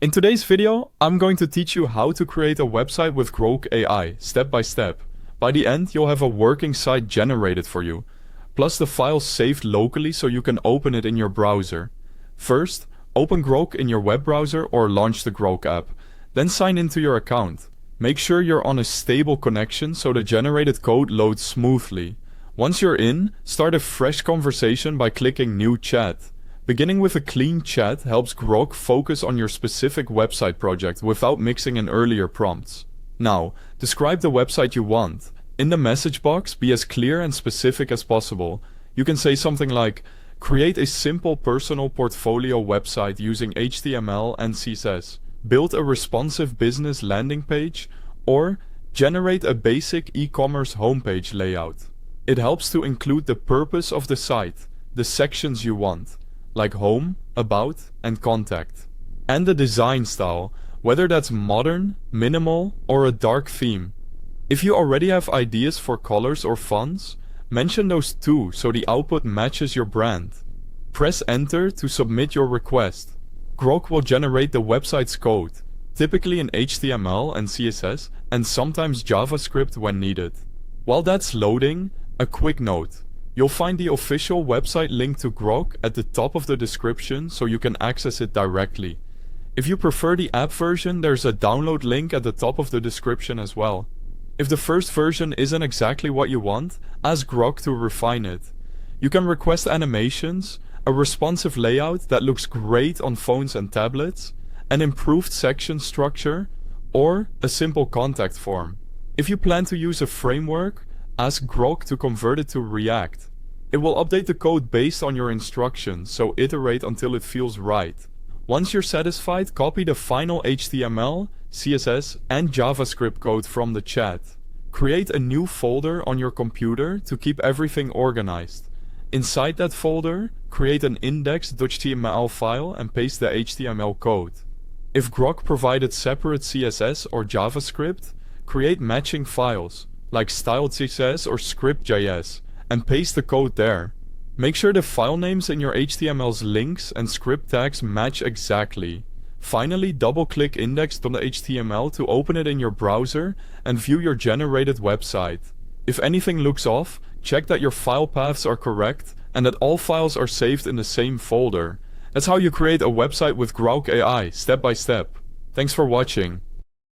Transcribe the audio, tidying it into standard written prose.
In today's video, I'm going to teach you how to create a website with Grok AI, step by step. By the end, you'll have a working site generated for you, plus the file saved locally so you can open it in your browser. First, open Grok in your web browser or launch the Grok app. Then sign into your account. Make sure you're on a stable connection so the generated code loads smoothly. Once you're in, start a fresh conversation by clicking New Chat. Beginning with a clean chat helps Grok focus on your specific website project without mixing in earlier prompts. Now, describe the website you want. In the message box, be as clear and specific as possible. You can say something like, create a simple personal portfolio website using HTML and CSS. Build a responsive business landing page, or generate a basic e-commerce homepage layout. It helps to include the purpose of the site, the sections you want, like home, about, and contact. And the design style, whether that's modern, minimal, or a dark theme. If you already have ideas for colors or fonts, mention those too so the output matches your brand. Press enter to submit your request. Grok will generate the website's code, typically in HTML and CSS, and sometimes JavaScript when needed. While that's loading, a quick note. You'll find the official website link to Grok at the top of the description so you can access it directly. If you prefer the app version, there's a download link at the top of the description as well. If the first version isn't exactly what you want, ask Grok to refine it. You can request animations, a responsive layout that looks great on phones and tablets, an improved section structure, or a simple contact form. If you plan to use a framework, ask Grok to convert it to React. It will update the code based on your instructions, so iterate until it feels right. Once you're satisfied, copy the final HTML, CSS, and JavaScript code from the chat. Create a new folder on your computer to keep everything organized. Inside that folder, create an index.html file and paste the HTML code. If Grok provided separate CSS or JavaScript, create matching files, like styled CSS or script.js, and paste the code there. Make sure the file names in your HTML's links and script tags match exactly. Finally, double-click index.html to open it in your browser and view your generated website. If anything looks off, check that your file paths are correct and that all files are saved in the same folder. That's how you create a website with Grok AI, step by step. Thanks for watching.